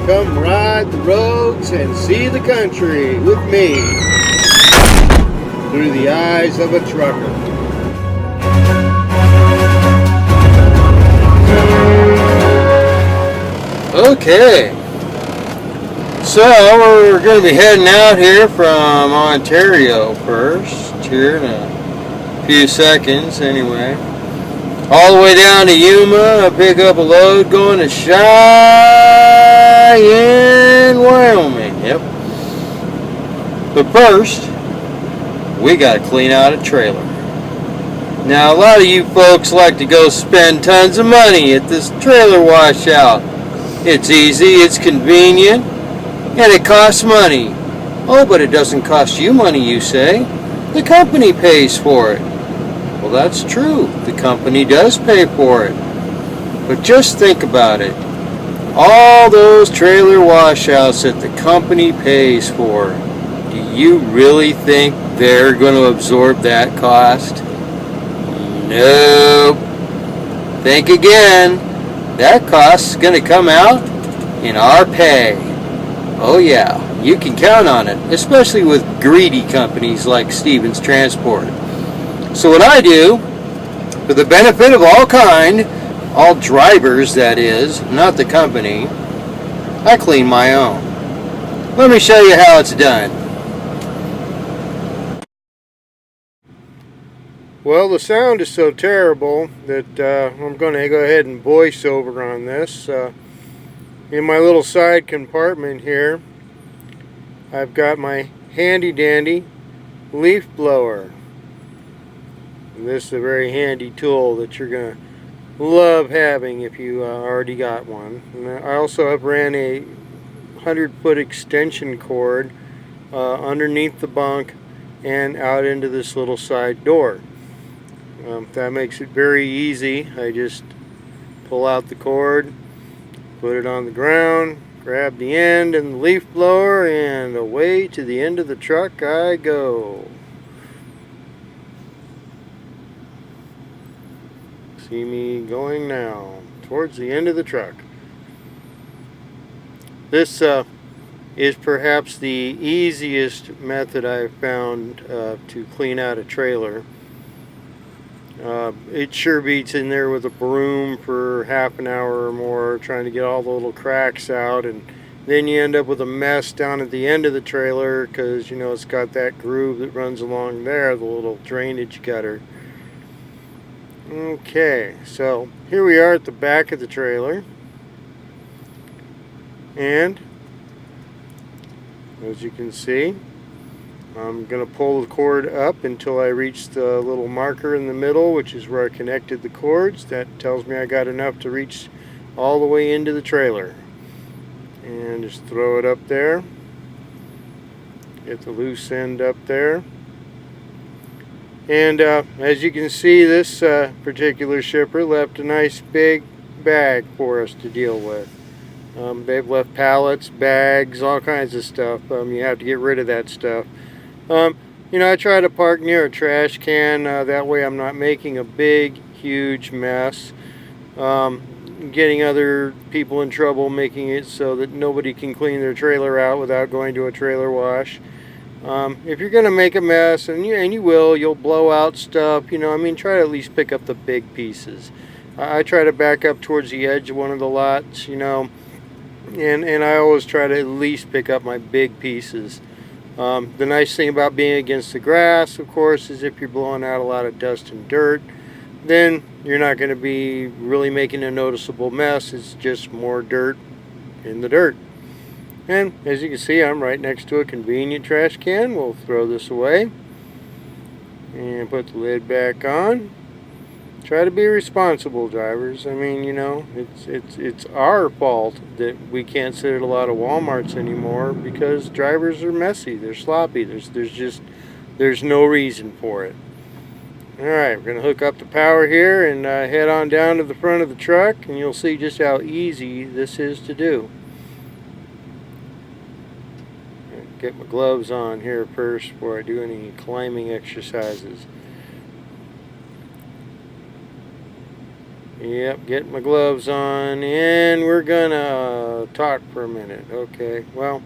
come ride the roads and see the country with me through the eyes of a trucker. Okay, so we're going to be heading out here from Ontario first, here in a few seconds anyway. All the way down to Yuma, pick up a load going to Cheyenne, Wyoming. Yep. But first, we got to clean out a trailer. Now, a lot of you folks like to go spend tons of money at this trailer washout. It's easy, it's convenient, and it costs money. Oh, but it doesn't cost you money, you say. The company pays for it. Well, that's true. The company does pay for it. But just think about it. All those trailer washouts that the company pays for, do you really think they're going to absorb that cost? Nope. Think again. That cost is going to come out in our pay. Oh yeah, you can count on it, especially with greedy companies like Stevens Transport. So what I do, for the benefit of all drivers that is, not the company, I clean my own. Let me show you how it's done. Well, the sound is so terrible that I'm going to go ahead and voice over on this. In my little side compartment here, I've got my handy dandy leaf blower. And this is a very handy tool that you're going to love having if you already got one. And I also have ran a 100-foot extension cord underneath the bunk and out into this little side door. That makes it very easy. I just pull out the cord, put it on the ground, grab the end and the leaf blower, and away to the end of the truck I go. See me going now towards the end of the truck. This is perhaps the easiest method I've found to clean out a trailer. It sure beats in there with a broom for half an hour or more trying to get all the little cracks out, and then you end up with a mess down at the end of the trailer because, you know, it's got that groove that runs along there, the little drainage gutter. Okay, so here we are at the back of the trailer, and as you can see, I'm going to pull the cord up until I reach the little marker in the middle, which is where I connected the cords. That tells me I got enough to reach all the way into the trailer. And just throw it up there. Get the loose end up there. And as you can see, this particular shipper left a nice big bag for us to deal with. They've left pallets, bags, all kinds of stuff. You have to get rid of that stuff. You know, I try to park near a trash can. That way I'm not making a big, huge mess. Getting other people in trouble, making it so that nobody can clean their trailer out without going to a trailer wash. If you're going to make a mess, and you will, you'll blow out stuff, you know, I mean, try to at least pick up the big pieces. I try to back up towards the edge of one of the lots, you know, and I always try to at least pick up my big pieces. The nice thing about being against the grass, of course, is if you're blowing out a lot of dust and dirt, then you're not going to be really making a noticeable mess. It's just more dirt in the dirt. And as you can see, I'm right next to a convenient trash can. We'll throw this away and put the lid back on. Try to be responsible, drivers. I mean, you know, it's our fault that we can't sit at a lot of Walmarts anymore because drivers are messy. They're sloppy. There's no reason for it. All right, we're going to hook up the power here and head on down to the front of the truck, and you'll see just how easy this is to do. Get my gloves on here first before I do any climbing exercises. Yep, get my gloves on, and we're gonna talk for a minute. Okay, well,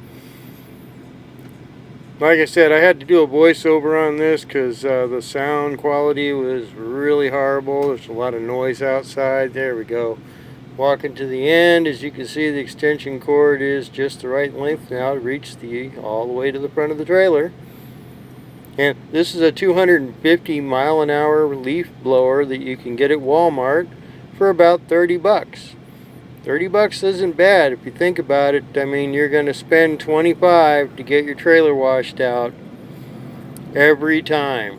like I said, I had to do a voiceover on this because the sound quality was really horrible. There's a lot of noise outside. There we go. Walking to the end, as you can see, the extension cord is just the right length now to reach all the way to the front of the trailer. And this is a 250 mile an hour leaf blower that you can get at Walmart for about 30 bucks. 30 bucks isn't bad if you think about it. I mean, you're going to spend 25 to get your trailer washed out every time.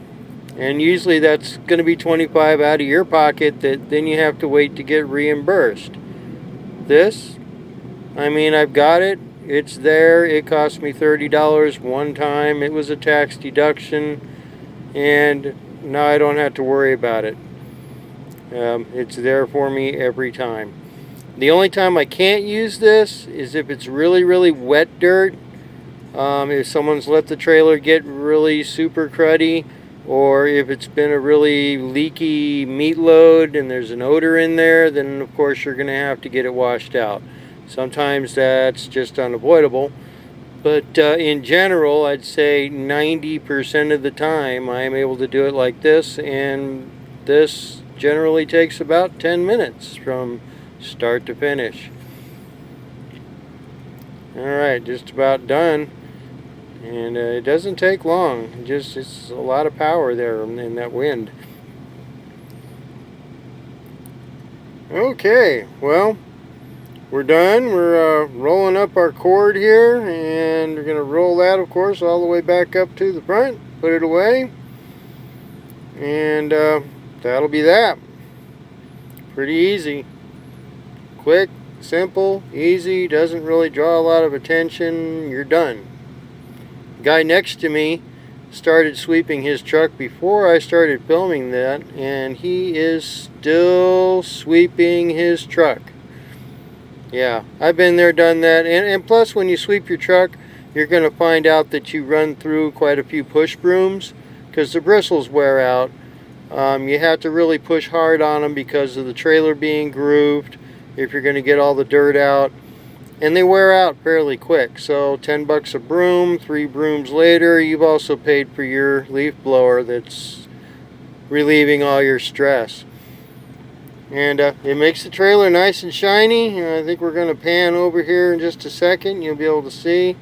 And usually that's going to be 25 out of your pocket that then you have to wait to get reimbursed. This, I mean, I've got it. It's there. It cost me $30 one time. It was a tax deduction, and now I don't have to worry about it. It's there for me every time. The only time I can't use this is if it's really, really wet dirt. If someone's let the trailer get really super cruddy, or if it's been a really leaky meat load and there's an odor in there, then of course you're going to have to get it washed out. Sometimes that's just unavoidable, but in general, I'd say 90% of the time I'm able to do it like this, and this generally takes about 10 minutes from start to finish. Alright, just about done, and it doesn't take long. It's a lot of power there in that wind. Okay, well, we're done. We're rolling up our cord here, and we're going to roll that, of course, all the way back up to the front, put it away, and that'll be that. Pretty easy. Quick, simple, easy, doesn't really draw a lot of attention. You're done. The guy next to me started sweeping his truck before I started filming that, and he is still sweeping his truck. Yeah, I've been there, done that, and plus when you sweep your truck, you're going to find out that you run through quite a few push brooms because the bristles wear out. You have to really push hard on them because of the trailer being grooved if you're going to get all the dirt out, and they wear out fairly quick. So 10 bucks a broom, 3 brooms later, you've also paid for your leaf blower that's relieving all your stress. And it makes the trailer nice and shiny. I think we're going to pan over here in just a second. You'll be able to see.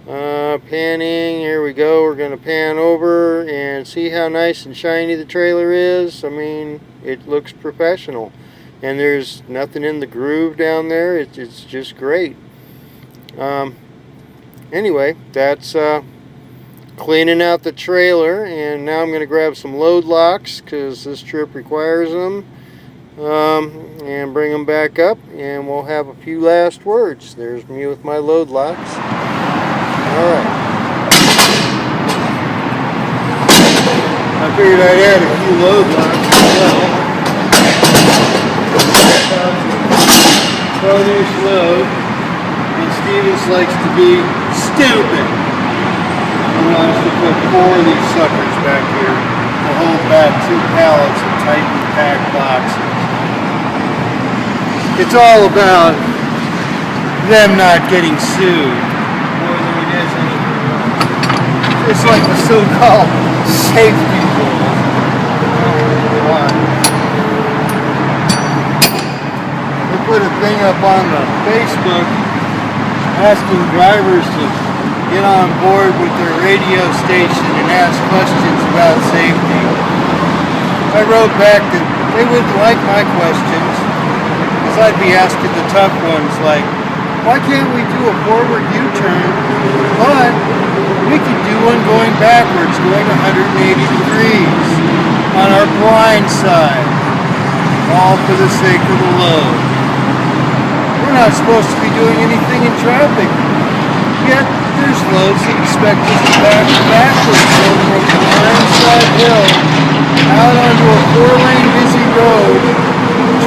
Panning, here we go. We're going to pan over and see how nice and shiny the trailer is. I mean, it looks professional. And there's nothing in the groove down there. It's just great. Anyway, that's cleaning out the trailer, and now I'm going to grab some load locks because this trip requires them, and bring them back up, and we'll have a few last words. There's me with my load locks. Alright. I figured I'd add a few load locks as well. Produce load, and Stevens likes to be stupid. He wants to put 4 of these suckers back here to hold back 2 pallets of tightly packed boxes. It's all about them not getting sued more than it is anything else. It's like the so-called safety rules. Put a thing up on the Facebook asking drivers to get on board with their radio station and ask questions about safety. I wrote back that they wouldn't like my questions because I'd be asking the tough ones like, why can't we do a forward U-turn, but we could do one going backwards, going 180 degrees on our blind side, all for the sake of the load. We're not supposed to be doing anything in traffic, yet there's loads that expect us to back backwards over a blindside hill, out onto a 4-lane busy road,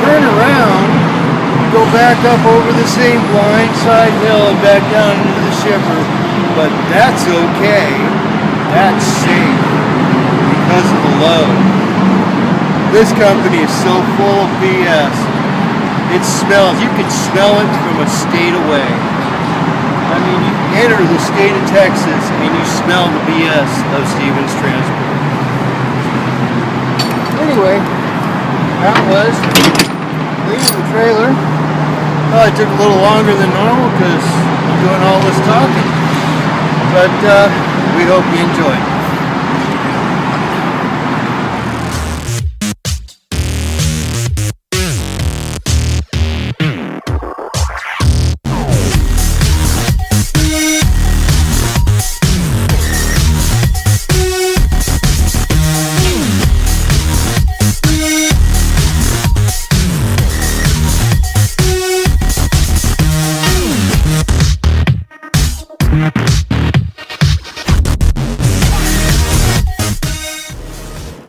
turn around, go back up over the same blindside hill and back down into the shipper. But that's okay, that's safe, because of the load. This company is so full of BS. It smells. You can smell it from a state away. I mean, you enter the state of Texas and you smell the BS of Stevens Transport. Anyway, that was leaving the trailer. It took a little longer than normal because I'm doing all this talking. But we hope you enjoyed.